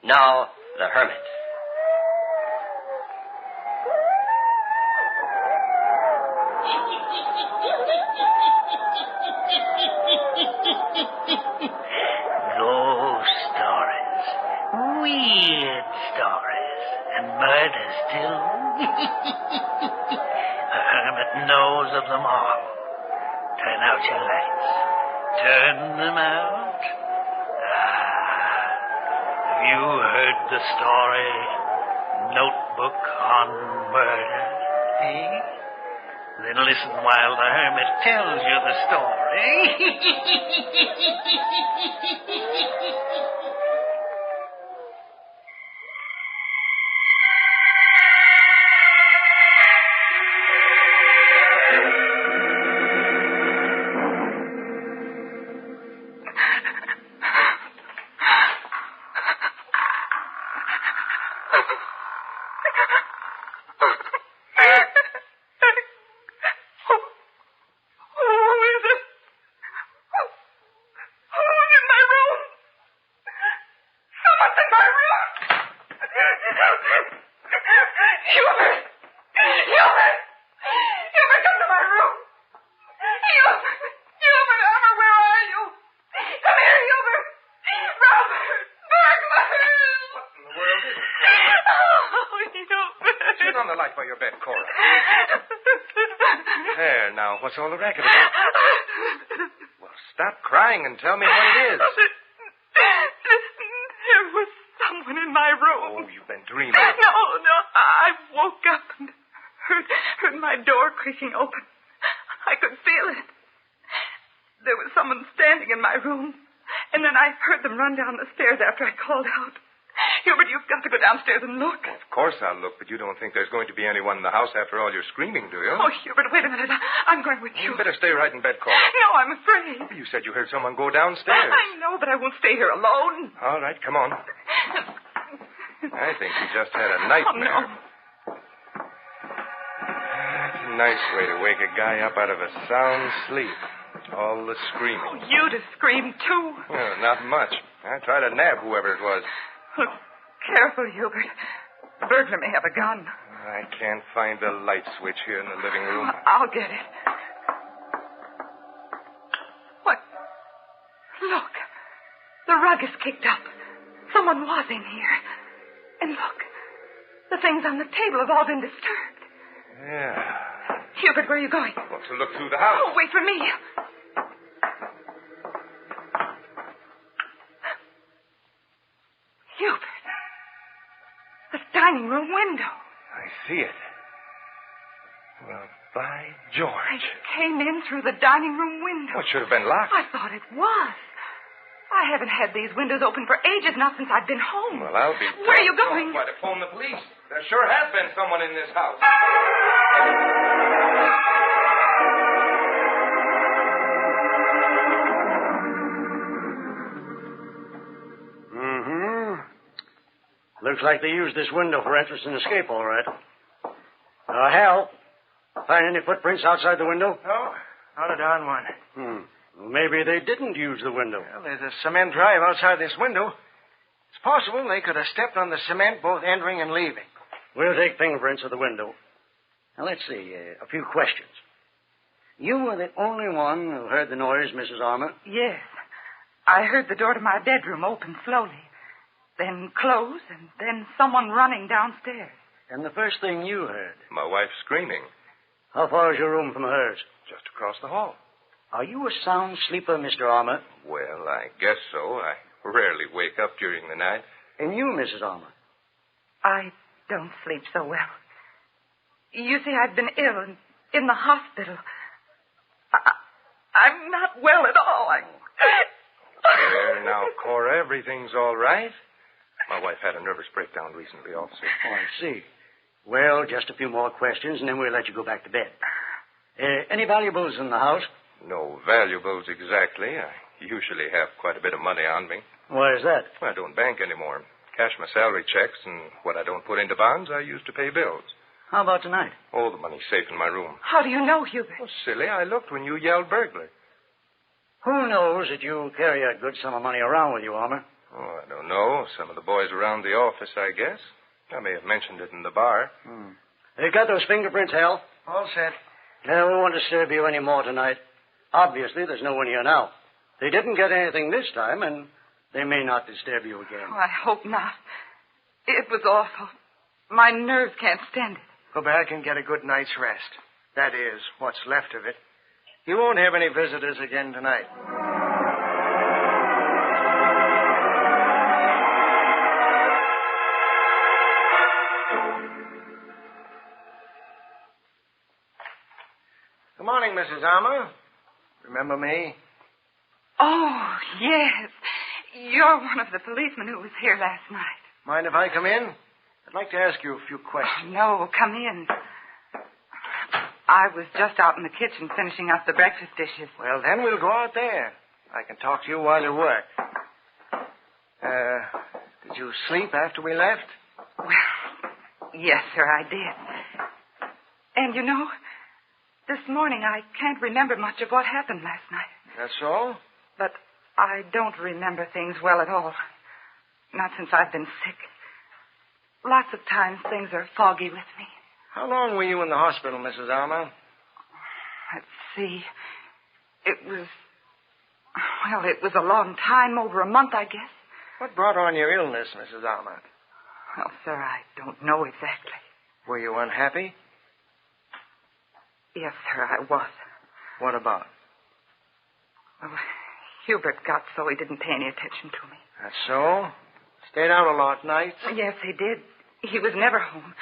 Now, the Hermit. Ghost stories. Weird stories. And murders, too. The Hermit knows of them all. Turn out your lights. Turn them out. Have you heard the story, Notebook on Murder? Eh? Then listen while the Hermit tells you the story. What's all the racket about? Well, stop crying and tell me what it is. There was someone in my room. Oh, you've been dreaming. No. I woke up and heard my door creaking open. I could feel it. There was someone standing in my room. And then I heard them run down the stairs after I called out. Hubert, you've got to go downstairs and look. Well, of course I'll look, but you don't think there's going to be anyone in the house after all your screaming, do you? Oh, Hubert, wait a minute. I'm going with you. You better stay right in bed, Cora. No, I'm afraid. You said you heard someone go downstairs. I know, but I won't stay here alone. All right, come on. I think you just had a nightmare. Oh, no. That's a nice way to wake a guy up out of a sound sleep. All the screaming. Oh, you'd have screamed, too. Well, not much. I tried to nab whoever it was. Look, careful, Hubert. The burglar may have a gun. I can't find the light switch here in the living room. I'll get it. What? Look. The rug is kicked up. Someone was in here. And look. The things on the table have all been disturbed. Yeah. Hubert, where are you going? Well, to look through the house. Oh, wait for me. Hubert. The dining room window. I see it. Well, by George. It came in through the dining room window. Well, it should have been locked. I thought it was. I haven't had these windows open for ages, not since I've been home. Well, I'll be... Where are you going? Why, to phone the police. There sure has been someone in this house. Looks like they used this window for entrance and escape, all right. Hal, find any footprints outside the window? No, not a darn one. Well, maybe they didn't use the window. Well, there's a cement drive outside this window. It's possible they could have stepped on the cement both entering and leaving. We'll take fingerprints of the window. Now, let's see, a few questions. You were the only one who heard the noise, Mrs. Armour? Yes. I heard the door to my bedroom open slowly, then close, and then someone running downstairs. And the first thing you heard? My wife screaming. How far is your room from hers? Just across the hall. Are you a sound sleeper, Mr. Armour? Well, I guess so. I rarely wake up during the night. And you, Mrs. Armour? I don't sleep so well. You see, I've been ill and in the hospital. I'm not well at all. There now, Cora, everything's all right. My wife had a nervous breakdown recently, officer. Oh, I see. Well, just a few more questions, and then we'll let you go back to bed. Any valuables in the house? No valuables exactly. I usually have quite a bit of money on me. Why is that? I don't bank anymore. Cash my salary checks, and what I don't put into bonds, I use to pay bills. How about tonight? Oh, the money's safe in my room. How do you know, Hubert? Oh, silly, I looked when you yelled burglar. Who knows that you carry a good sum of money around with you, Armour? Oh, I don't know. Some of the boys around the office, I guess. I may have mentioned it in the bar. They got those fingerprints, Hal? All set. No, we won't disturb you any more tonight. Obviously, there's no one here now. They didn't get anything this time, and they may not disturb you again. Oh, I hope not. It was awful. My nerves can't stand it. Go back and get a good night's rest. That is, what's left of it. You won't have any visitors again tonight. Good morning, Mrs. Armour. Remember me? Oh, yes. You're one of the policemen who was here last night. Mind if I come in? I'd like to ask you a few questions. No, come in. I was just out in the kitchen finishing up the breakfast dishes. Well, then we'll go out there. I can talk to you while you work. Did you sleep after we left? Well, yes, sir, I did. And you know, this morning I can't remember much of what happened last night. That's all? But I don't remember things well at all. Not since I've been sick. Lots of times things are foggy with me. How long were you in the hospital, Mrs. Armour? Let's see. It was a long time, over a month, I guess. What brought on your illness, Mrs. Armour? Well, sir, I don't know exactly. Were you unhappy? Yes, sir, I was. What about? Well, Hubert got so he didn't pay any attention to me. That's so? Stayed out a lot nights? Yes, he did. He was never home.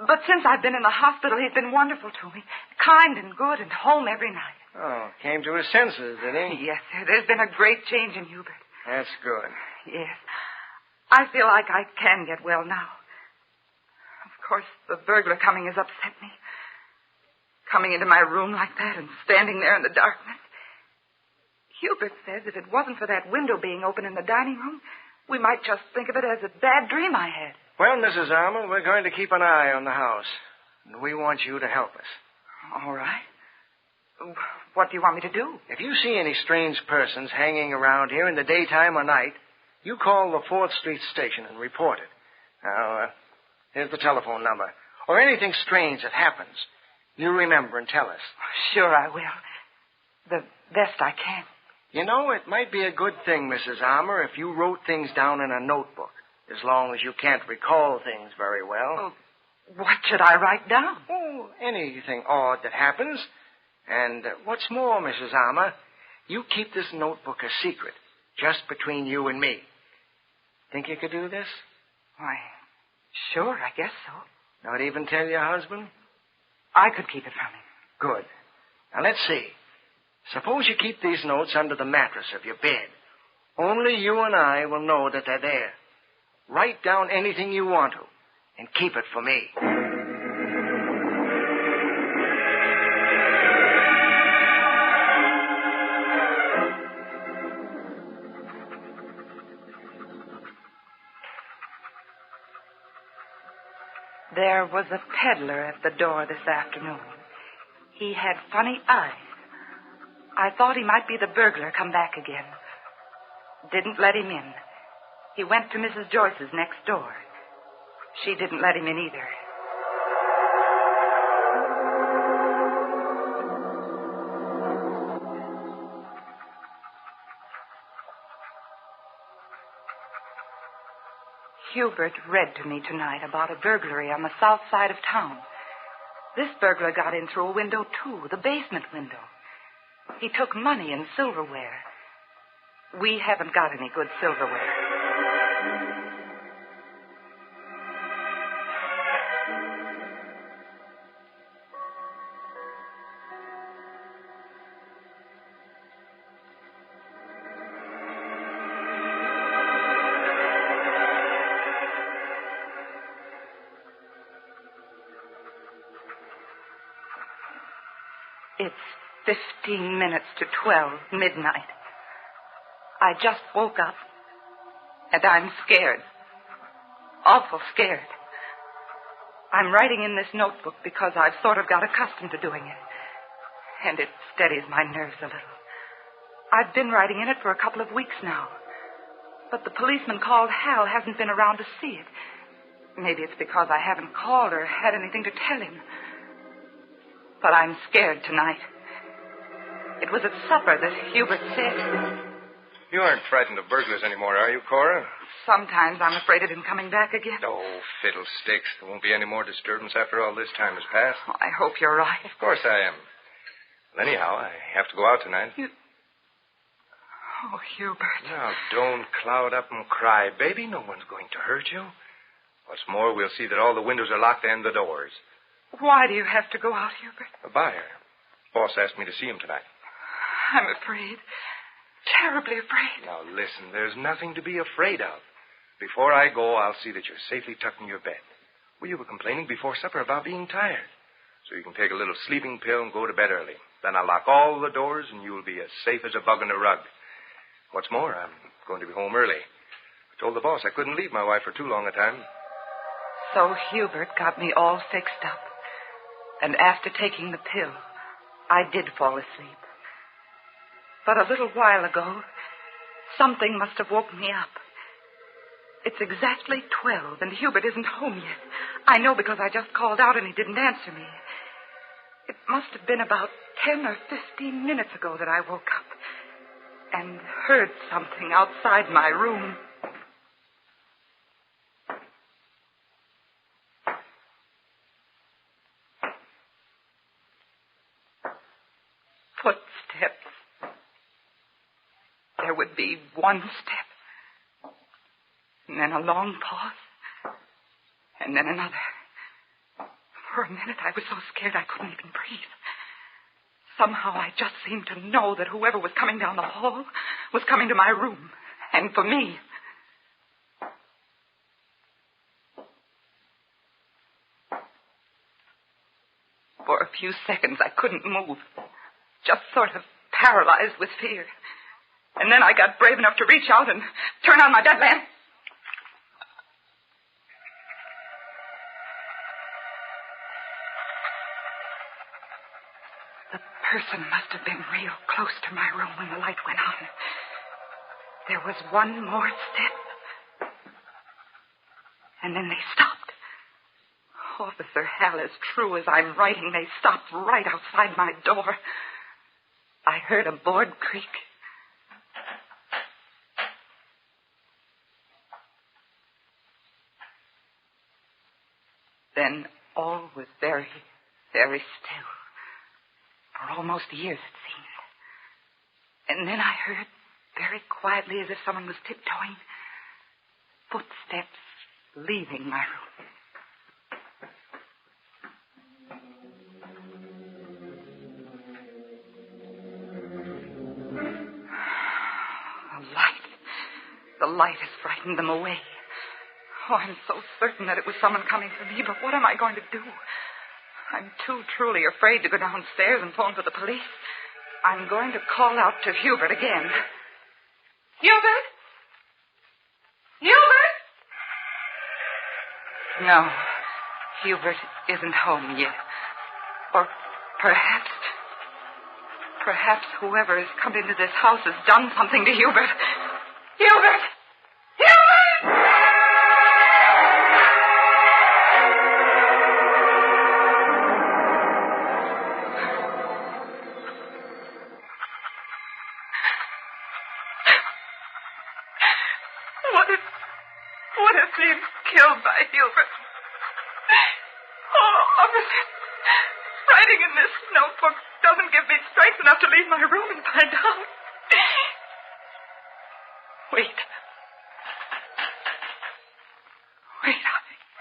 But since I've been in the hospital, he's been wonderful to me. Kind and good and home every night. Oh, came to his senses, did he? Yes, sir. There's been a great change in Hubert. That's good. Yes. I feel like I can get well now. Of course, the burglar coming has upset me. Coming into my room like that and standing there in the darkness. Hubert says if it wasn't for that window being open in the dining room, we might just think of it as a bad dream I had. Well, Mrs. Armour, we're going to keep an eye on the house. And we want you to help us. All right. What do you want me to do? If you see any strange persons hanging around here in the daytime or night, you call the 4th Street station and report it. Now, here's the telephone number. Or anything strange that happens. You remember and tell us. Sure I will. The best I can. You know, it might be a good thing, Mrs. Armour, if you wrote things down in a notebook, as long as you can't recall things very well. Oh, what should I write down? Oh, anything odd that happens. And what's more, Mrs. Armour, you keep this notebook a secret, just between you and me. Think you could do this? Why, sure, I guess so. Not even tell your husband? I could keep it from him. Good. Now, let's see. Suppose you keep these notes under the mattress of your bed. Only you and I will know that they're there. Write down anything you want to, and keep it for me. There was a peddler at the door this afternoon. He had funny eyes. I thought he might be the burglar come back again. Didn't let him in. He went to Mrs. Joyce's next door. She didn't let him in either. Hubert read to me tonight about a burglary on the south side of town. This burglar got in through a window, too, the basement window. He took money and silverware. We haven't got any good silverware. It's 15 minutes to 12, midnight. I just woke up, and I'm scared. Awful scared. I'm writing in this notebook because I've sort of got accustomed to doing it. And it steadies my nerves a little. I've been writing in it for a couple of weeks now. But the policeman called Hal hasn't been around to see it. Maybe it's because I haven't called or had anything to tell him. But I'm scared tonight. It was at supper that Hubert said... You aren't frightened of burglars anymore, are you, Cora? Sometimes I'm afraid of him coming back again. Oh, fiddlesticks. There won't be any more disturbance after all this time has passed. Oh, I hope you're right. Of course I am. Well, anyhow, I have to go out tonight. Oh, Hubert. Now, don't cloud up and cry, baby. No one's going to hurt you. What's more, we'll see that all the windows are locked and the doors. Why do you have to go out, Hubert? A buyer. Boss asked me to see him tonight. I'm afraid. Terribly afraid. Now, listen, there's nothing to be afraid of. Before I go, I'll see that you're safely tucked in your bed. Well, you were complaining before supper about being tired. So you can take a little sleeping pill and go to bed early. Then I'll lock all the doors, and you'll be as safe as a bug in a rug. What's more, I'm going to be home early. I told the boss I couldn't leave my wife for too long a time. So Hubert got me all fixed up. And after taking the pill, I did fall asleep. But a little while ago, something must have woke me up. It's exactly 12, and Hubert isn't home yet. I know because I just called out and he didn't answer me. It must have been about 10 or 15 minutes ago that I woke up and heard something outside my room. Footsteps. There would be one step, and then a long pause, and then another. For a minute, I was so scared I couldn't even breathe. Somehow, I just seemed to know that whoever was coming down the hall was coming to my room, and for me. For a few seconds, I couldn't move, just sort of paralyzed with fear. And then I got brave enough to reach out and turn on my bed lamp. The person must have been real close to my room when the light went on. There was one more step. And then they stopped. Officer Hal, as true as I'm writing, they stopped right outside my door. I heard a board creak. Then all was very, very still. For almost years, it seemed. And then I heard, very quietly, as if someone was tiptoeing, footsteps leaving my room. The light has frightened them away. Oh, I'm so certain that it was someone coming for me, but what am I going to do? I'm too truly afraid to go downstairs and phone for the police. I'm going to call out to Hubert again. Hubert? Hubert? No, Hubert isn't home yet. Or perhaps whoever has come into this house has done something to Hubert. Hubert! Hubert! What if he's killed by Hubert? Oh, officer, writing in this notebook doesn't give me strength enough to leave my room and find out. Wait.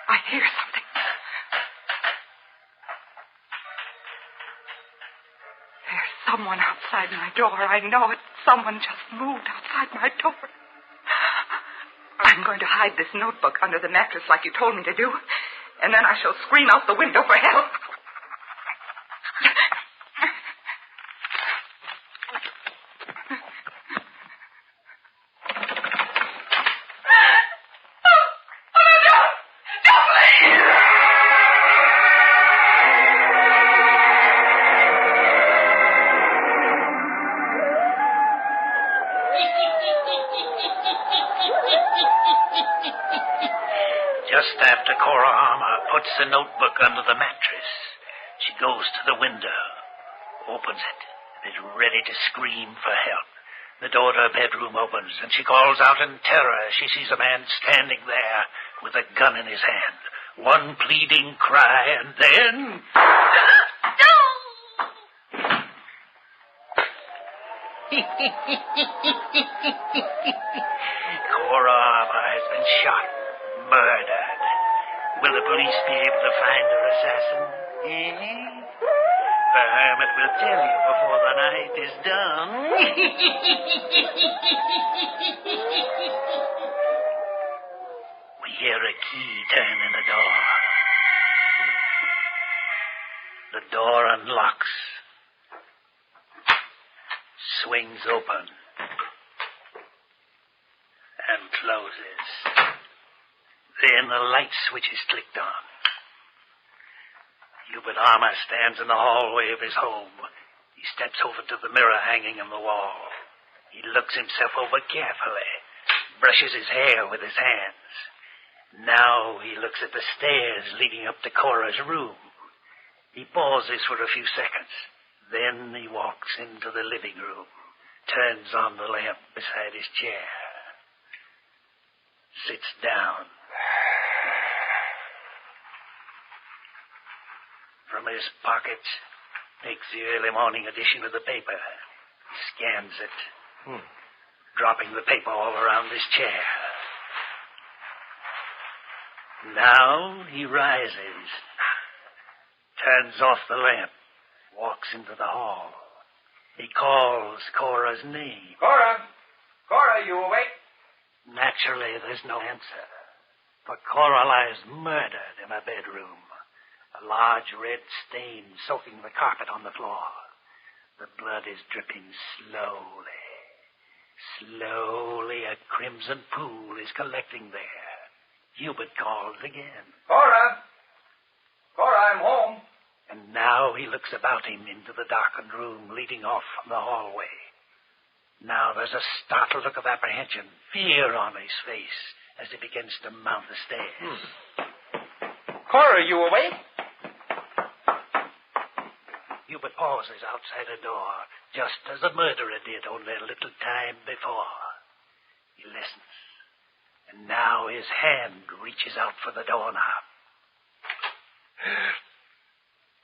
I hear something. There's someone outside my door. I know it. Someone just moved outside my door. I'm going to hide this notebook under the mattress like you told me to do, and then I shall scream out the window for help. Just after Cora Armour puts the notebook under the mattress, she goes to the window, opens it, and is ready to scream for help. The door to her bedroom opens, and she calls out in terror as she sees a man standing there with a gun in his hand. One pleading cry, and then... Cora Armour has been shot, murdered. Will the police be able to find her assassin? The Hermit will tell you before the night is done. We hear a key turn in the door. The door unlocks, swings open, and closes. Then a light switch is clicked on. Hubert Armour stands in the hallway of his home. He steps over to the mirror hanging on the wall. He looks himself over carefully, brushes his hair with his hands. Now he looks at the stairs leading up to Cora's room. He pauses for a few seconds. Then he walks into the living room, turns on the lamp beside his chair, sits down. From his pocket, takes the early morning edition of the paper, scans it, dropping the paper all around his chair. Now he rises, turns off the lamp, walks into the hall. He calls Cora's name. Cora! Cora, you awake? Naturally, there's no answer, for Cora lies murdered in her bedroom. A large red stain soaking the carpet on the floor. The blood is dripping slowly. Slowly, a crimson pool is collecting there. Hubert calls again. Cora! Cora, I'm home. And now he looks about him into the darkened room leading off from the hallway. Now there's a startled look of apprehension, fear on his face as he begins to mount the stairs. Cora, you awake? Hubert pauses outside a door, just as the murderer did only a little time before. He listens, and now his hand reaches out for the doorknob.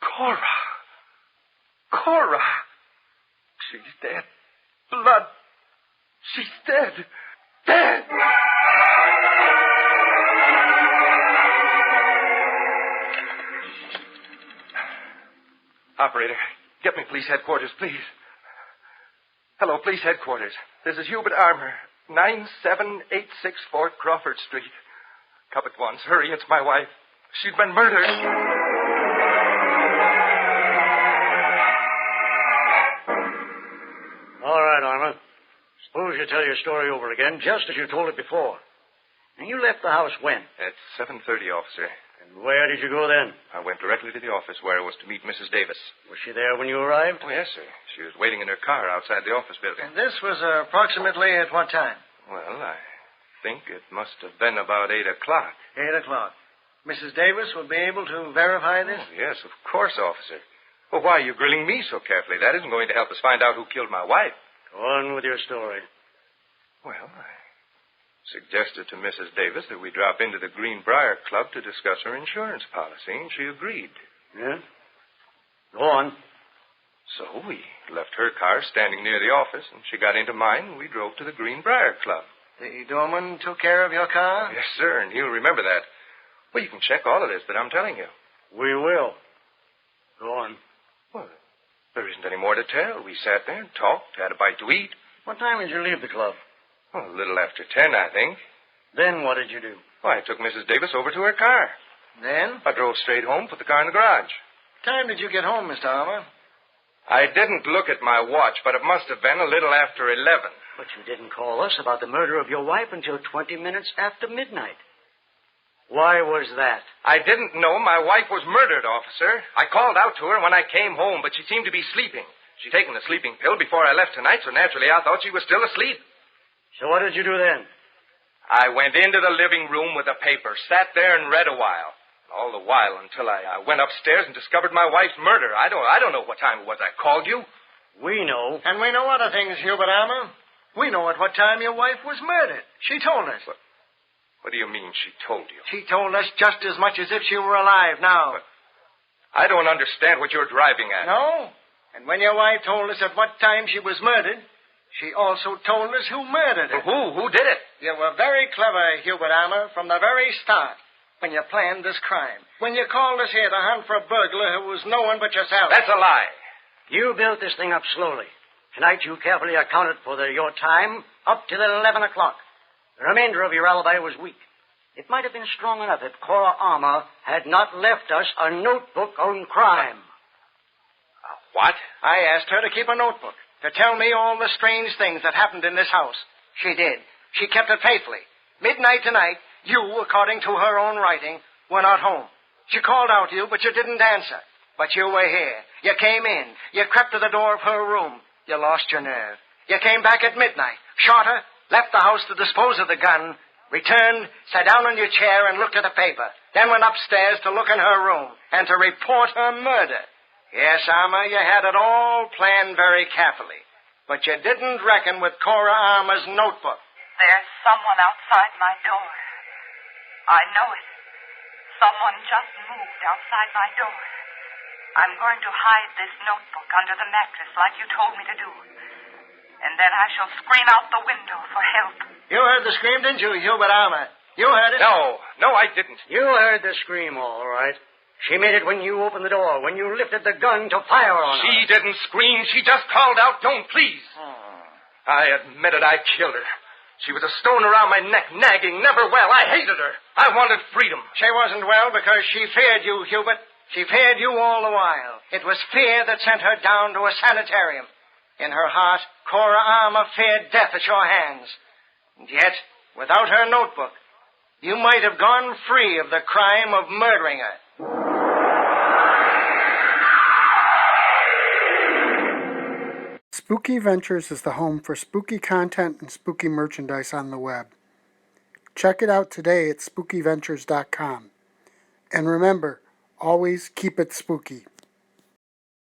Cora! Cora! She's dead. Blood. She's dead. Dead! Operator, get me police headquarters, please. Hello, police headquarters. This is Hubert Armour, 97864 Crawford Street. Come at once. Hurry, it's my wife. She's been murdered. All right, Armour. Suppose you tell your story over again, just as you told it before. And you left the house when? At 7:30, officer. And where did you go then? I went directly to the office where I was to meet Mrs. Davis. Was she there when you arrived? Oh, yes, sir. She was waiting in her car outside the office building. And this was approximately at what time? Well, I think it must have been about 8 o'clock. 8 o'clock. Mrs. Davis will be able to verify this? Oh, yes, of course, officer. Well, why are you grilling me so carefully? That isn't going to help us find out who killed my wife. Go on with your story. Well, I suggested to Mrs. Davis that we drop into the Greenbrier Club to discuss her insurance policy, and she agreed. Yeah? Go on. So we left her car standing near the office, and she got into mine, and we drove to the Greenbrier Club. The doorman took care of your car? Yes, sir, and you'll remember that. Well, you can check all of this that I'm telling you. We will. Go on. Well, there isn't any more to tell. We sat there and talked, had a bite to eat. What time did you leave the club? Well, a little after 10, I think. Then what did you do? Well, I took Mrs. Davis over to her car. Then? I drove straight home, put the car in the garage. What time did you get home, Mr. Armour? I didn't look at my watch, but it must have been a little after 11. But you didn't call us about the murder of your wife until 20 minutes after midnight. Why was that? I didn't know my wife was murdered, officer. I called out to her when I came home, but she seemed to be sleeping. She'd taken the sleeping pill before I left tonight, so naturally I thought she was still asleep. So what did you do then? I went into the living room with a paper, sat there and read a while. All the while until I went upstairs and discovered my wife's murder. I don't know what time it was I called you. We know. And we know other things, Hubert Alma. We know at what time your wife was murdered. She told us. What do you mean she told you? She told us just as much as if she were alive now. I don't understand what you're driving at. No? And when your wife told us at what time she was murdered, she also told us who murdered her. Well, who did it? You were very clever, Hubert Alma, from the very start, when you planned this crime. When you called us here to hunt for a burglar who was no one but yourself. That's a lie. You built this thing up slowly. Tonight you carefully accounted for your time up till 11 o'clock. The remainder of your alibi was weak. It might have been strong enough if Cora Armour had not left us a notebook on crime. What? I asked her to keep a notebook, to tell me all the strange things that happened in this house. She did. She kept it faithfully. Midnight tonight, you, according to her own writing, were not home. She called out to you, but you didn't answer. But you were here. You came in. You crept to the door of her room. You lost your nerve. You came back at midnight, shot her, left the house to dispose of the gun, returned, sat down on your chair and looked at the paper, then went upstairs to look in her room and to report her murder. Yes, Alma, you had it all planned very carefully. But you didn't reckon with Cora Armour's notebook. There's someone outside my door. I know it. Someone just moved outside my door. I'm going to hide this notebook under the mattress like you told me to do. And then I shall scream out the window for help. You heard the scream, didn't you, Hubert Alma? You heard it? No, I didn't. You heard the scream, all right. She made it when you opened the door, when you lifted the gun to fire on her. She didn't scream. She just called out, "Don't, please." I admit it, I killed her. She was a stone around my neck, nagging, never well. I hated her. I wanted freedom. She wasn't well because she feared you, Hubert. She feared you all the while. It was fear that sent her down to a sanitarium. In her heart, Cora Armour feared death at your hands. And yet, without her notebook, you might have gone free of the crime of murdering her. Spooky Ventures is the home for spooky content and spooky merchandise on the web. Check it out today at spookyventures.com. And remember, always keep it spooky.